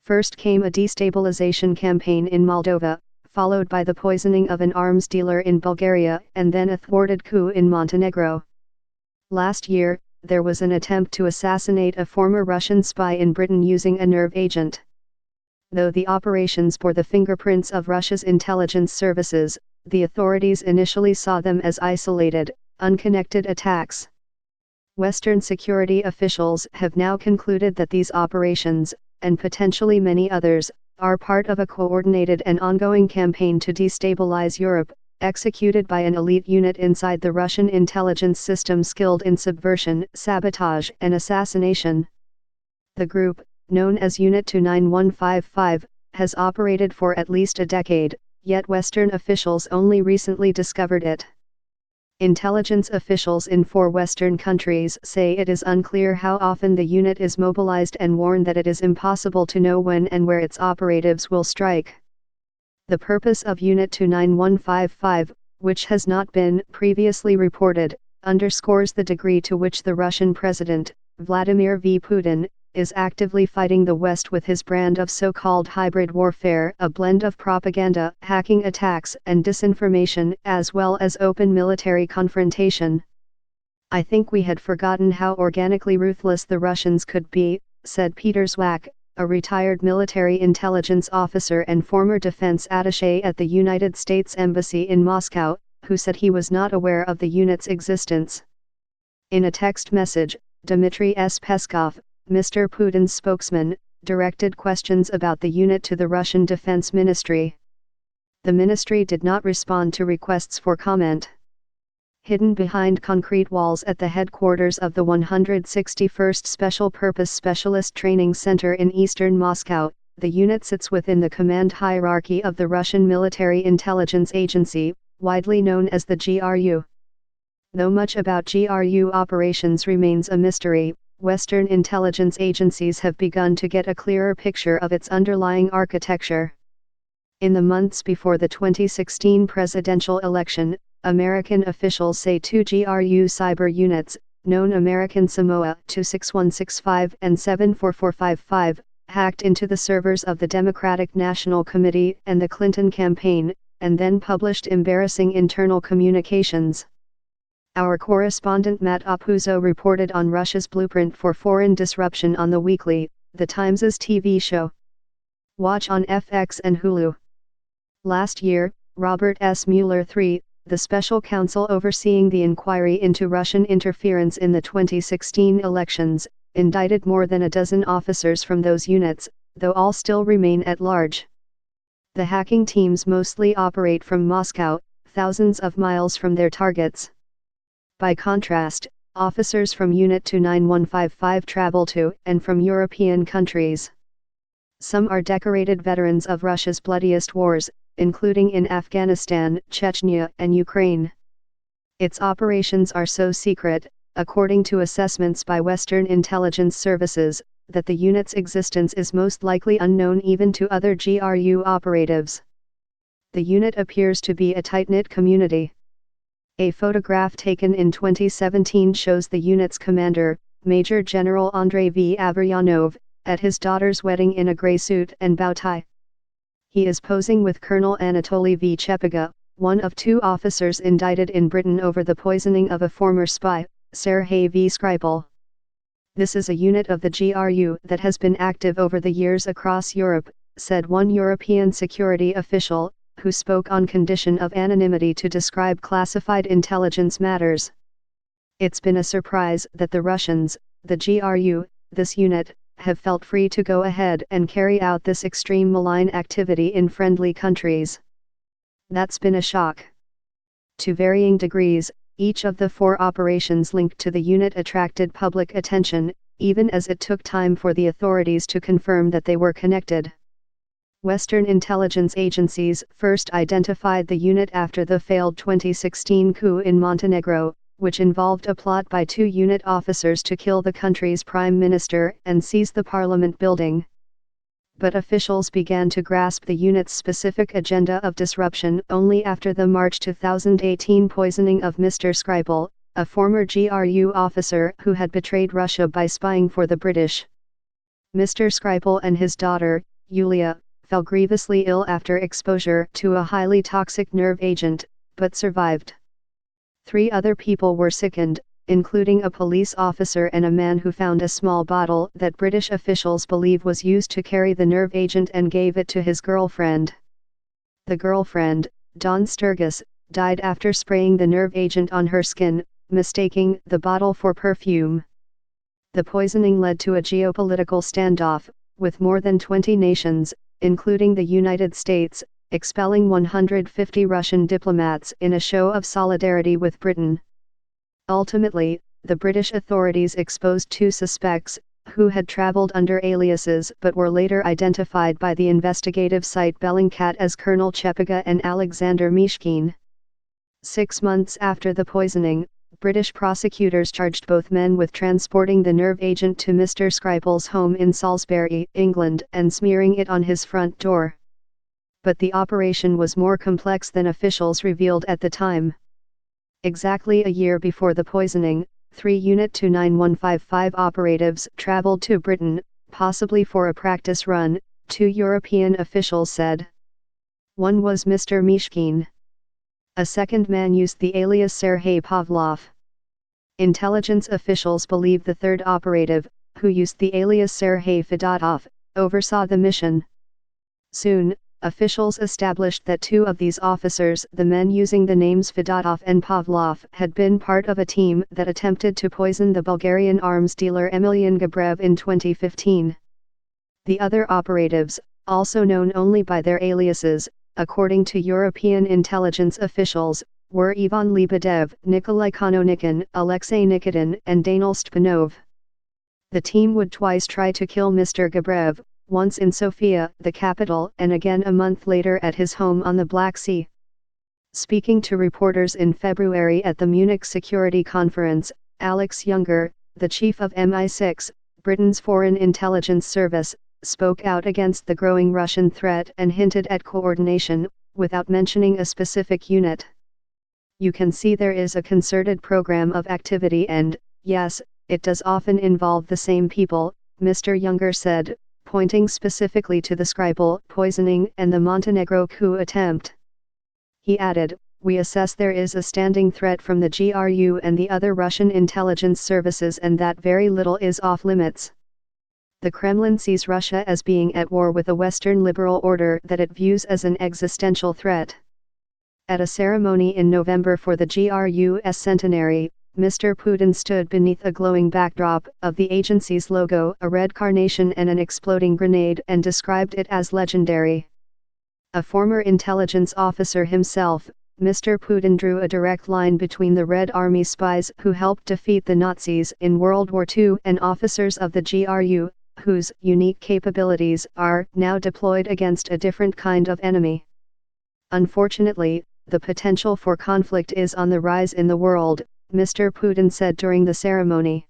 First came a destabilization campaign in Moldova, followed by the poisoning of an arms dealer in Bulgaria and then a thwarted coup in Montenegro. Last year, there was an attempt to assassinate a former Russian spy in Britain using a nerve agent. Though the operations bore the fingerprints of Russia's intelligence services, the authorities initially saw them as isolated, unconnected attacks. Western security officials have now concluded that these operations, and potentially many others, are part of a coordinated and ongoing campaign to destabilize Europe, executed by an elite unit inside the Russian intelligence system skilled in subversion, sabotage, and assassination. The group, known as Unit 29155, has operated for at least a decade, yet Western officials only recently discovered it. Intelligence officials in 4 Western countries say it is unclear how often the unit is mobilized and warn that it is impossible to know when and where its operatives will strike. The purpose of Unit 29155, which has not been previously reported, underscores the degree to which the Russian President, Vladimir V. Putin, is actively fighting the West with his brand of so-called hybrid warfare, a blend of propaganda, hacking attacks, and disinformation, as well as open military confrontation. "I think we had forgotten how organically ruthless the Russians could be," said Peter Zwack, a retired military intelligence officer and former defense attaché at the United States Embassy in Moscow, who said he was not aware of the unit's existence. In a text message, Dmitry S. Peskov, Mr. Putin's spokesman, directed questions about the unit to the Russian Defense Ministry. The ministry did not respond to requests for comment. Hidden behind concrete walls at the headquarters of the 161st Special Purpose Specialist Training Center in eastern Moscow, the unit sits within the command hierarchy of the Russian Military Intelligence Agency, widely known as the GRU. Though much about GRU operations remains a mystery, Western intelligence agencies have begun to get a clearer picture of its underlying architecture. In the months before the 2016 presidential election, American officials say 2 GRU cyber units, known American Samoa 26165 and 74455, hacked into the servers of the Democratic National Committee and the Clinton campaign, and then published embarrassing internal communications. Our correspondent Matt Apuzzo reported on Russia's blueprint for foreign disruption on The Weekly, the Times' TV show. Watch on FX and Hulu. Last year, Robert S. Mueller III, the special counsel overseeing the inquiry into Russian interference in the 2016 elections, indicted more than a dozen officers from those units, though all still remain at large. The hacking teams mostly operate from Moscow, thousands of miles from their targets. By contrast, officers from Unit 29155 travel to and from European countries. Some are decorated veterans of Russia's bloodiest wars, including in Afghanistan, Chechnya, and Ukraine. Its operations are so secret, according to assessments by Western intelligence services, that the unit's existence is most likely unknown even to other GRU operatives. The unit appears to be a tight-knit community. A photograph taken in 2017 shows the unit's commander, Major General Andrei V. Averyanov, at his daughter's wedding in a gray suit and bow tie. He is posing with Colonel Anatoly V. Chepiga, one of 2 officers indicted in Britain over the poisoning of a former spy, Sergei V. Skripal. "This is a unit of the GRU that has been active over the years across Europe," said one European security official, who spoke on condition of anonymity to describe classified intelligence matters. "It's been a surprise that the Russians, the GRU, this unit, have felt free to go ahead and carry out this extreme malign activity in friendly countries. That's been a shock." To varying degrees, each of the 4 operations linked to the unit attracted public attention, even as it took time for the authorities to confirm that they were connected. Western intelligence agencies first identified the unit after the failed 2016 coup in Montenegro, which involved a plot by 2 unit officers to kill the country's prime minister and seize the parliament building. But officials began to grasp the unit's specific agenda of disruption only after the March 2018 poisoning of Mr. Skripal, a former GRU officer who had betrayed Russia by spying for the British. Mr. Skripal and his daughter, Yulia, fell grievously ill after exposure to a highly toxic nerve agent, but survived. 3 other people were sickened, including a police officer and a man who found a small bottle that British officials believe was used to carry the nerve agent and gave it to his girlfriend. The girlfriend, Dawn Sturgis, died after spraying the nerve agent on her skin, mistaking the bottle for perfume. The poisoning led to a geopolitical standoff, with more than 20 nations, including the United States, expelling 150 Russian diplomats in a show of solidarity with Britain. Ultimately, the British authorities exposed 2 suspects, who had traveled under aliases but were later identified by the investigative site Bellingcat as Colonel Chepiga and Alexander Mishkin. 6 months after the poisoning, British prosecutors charged both men with transporting the nerve agent to Mr. Skripal's home in Salisbury, England, and smearing it on his front door. But the operation was more complex than officials revealed at the time. Exactly a year before the poisoning, 3 Unit 29155 operatives traveled to Britain, possibly for a practice run, 2 European officials said. One was Mr. Mishkin. A second man used the alias Sergei Pavlov. Intelligence officials believe the third operative, who used the alias Sergei Fedotov, oversaw the mission. Soon, officials established that 2 of these officers, the men using the names Fedotov and Pavlov, had been part of a team that attempted to poison the Bulgarian arms dealer Emilian Gabrev in 2015. The other operatives, also known only by their aliases, according to European intelligence officials, were Ivan Lebedev, Nikolai Kononikin, Alexei Nikitin, and Daniil Stpanov. The team would twice try to kill Mr. Gabrev, once in Sofia, the capital, and again a month later at his home on the Black Sea. Speaking to reporters in February at the Munich Security Conference, Alex Younger, the chief of MI6, Britain's Foreign Intelligence Service, spoke out against the growing Russian threat and hinted at coordination, without mentioning a specific unit. You can see there is a concerted program of activity and, yes, it does often involve the same people, Mr. Younger said, pointing specifically to the Skripal poisoning and the Montenegro coup attempt. He added, "We assess there is a standing threat from the GRU and the other Russian intelligence services and that very little is off limits." The Kremlin sees Russia as being at war with a Western liberal order that it views as an existential threat. At a ceremony in November for the GRU's centenary, Mr. Putin stood beneath a glowing backdrop of the agency's logo, a red carnation and an exploding grenade, and described it as legendary. A former intelligence officer himself, Mr. Putin drew a direct line between the Red Army spies who helped defeat the Nazis in World War II and officers of the GRU, whose unique capabilities are now deployed against a different kind of enemy. Unfortunately, the potential for conflict is on the rise in the world, Mr. Putin said during the ceremony.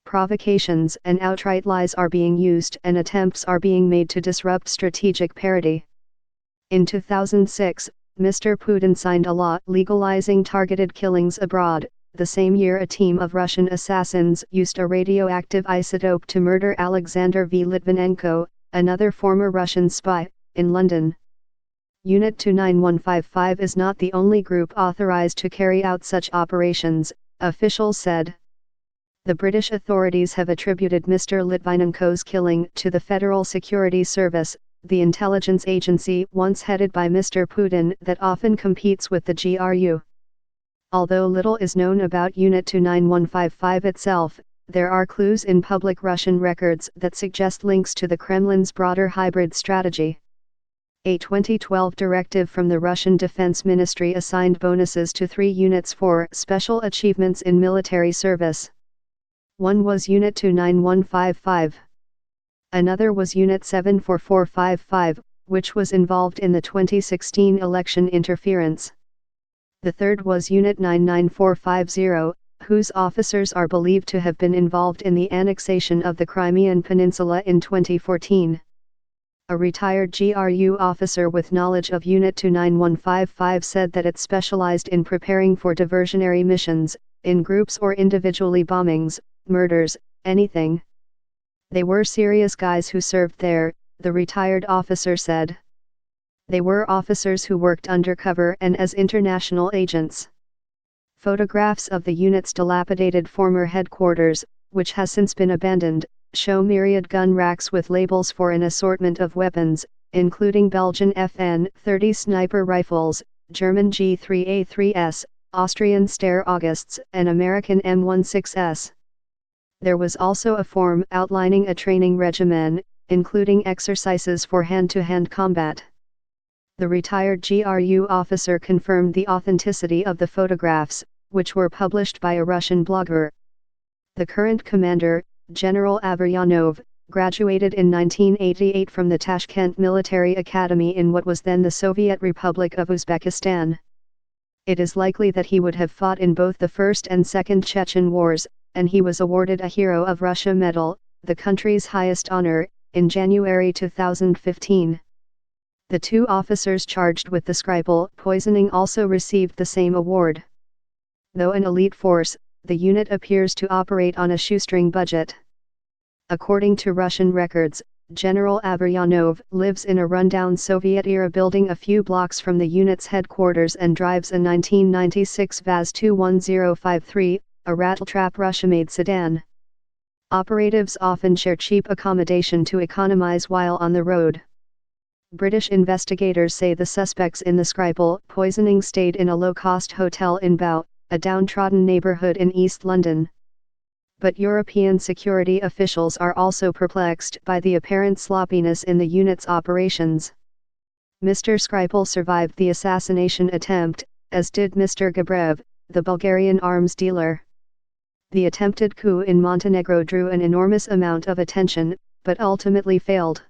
Provocations and outright lies are being used and attempts are being made to disrupt strategic parity. In 2006, Mr. Putin signed a law legalizing targeted killings abroad. The same year a team of Russian assassins used a radioactive isotope to murder Alexander V. Litvinenko, another former Russian spy, in London. Unit 29155 is not the only group authorized to carry out such operations, officials said. The British authorities have attributed Mr. Litvinenko's killing to the Federal Security Service, the intelligence agency once headed by Mr. Putin that often competes with the GRU. Although little is known about Unit 29155 itself, there are clues in public Russian records that suggest links to the Kremlin's broader hybrid strategy. A 2012 directive from the Russian Defense Ministry assigned bonuses to 3 units for special achievements in military service. One was Unit 29155. Another was Unit 74455, which was involved in the 2016 election interference. The third was Unit 99450, whose officers are believed to have been involved in the annexation of the Crimean Peninsula in 2014. A retired GRU officer with knowledge of Unit 29155 said that it specialized in preparing for diversionary missions, in groups or individually bombings, murders, anything. They were serious guys who served there, the retired officer said. They were officers who worked undercover and as international agents. Photographs of the unit's dilapidated former headquarters, which has since been abandoned, show myriad gun racks with labels for an assortment of weapons, including Belgian FN-30 sniper rifles, German G3A3S, Austrian Steyr Augusts, and American M16S. There was also a form outlining a training regimen, including exercises for hand-to-hand combat. The retired GRU officer confirmed the authenticity of the photographs, which were published by a Russian blogger. The current commander, General Averyanov, graduated in 1988 from the Tashkent Military Academy in what was then the Soviet Republic of Uzbekistan. It is likely that he would have fought in both the First and Second Chechen Wars, and he was awarded a Hero of Russia Medal, the country's highest honor, in January 2015. The two officers charged with the Skripal poisoning also received the same award. Though an elite force, the unit appears to operate on a shoestring budget. According to Russian records, General Averyanov lives in a rundown Soviet-era building a few blocks from the unit's headquarters and drives a 1996 Vaz 21053, a rattletrap Russia-made sedan. Operatives often share cheap accommodation to economize while on the road. British investigators say the suspects in the Skripal poisoning stayed in a low-cost hotel in Bow, a downtrodden neighbourhood in East London. But European security officials are also perplexed by the apparent sloppiness in the unit's operations. Mr. Skripal survived the assassination attempt, as did Mr. Gabrev, the Bulgarian arms dealer. The attempted coup in Montenegro drew an enormous amount of attention, but ultimately failed.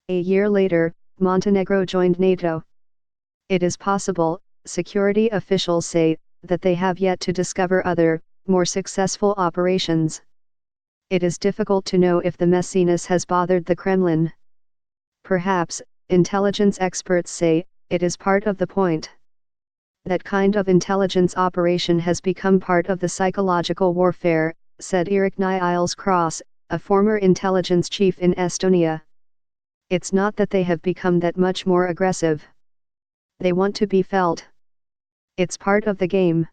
A year later, Montenegro joined NATO. It is possible, security officials say, that they have yet to discover other, more successful operations. It is difficult to know if the messiness has bothered the Kremlin. Perhaps, intelligence experts say, it is part of the point. That kind of intelligence operation has become part of the psychological warfare, said Erik Niles Cross, a former intelligence chief in Estonia. It's not that they have become that much more aggressive. They want to be felt. It's part of the game.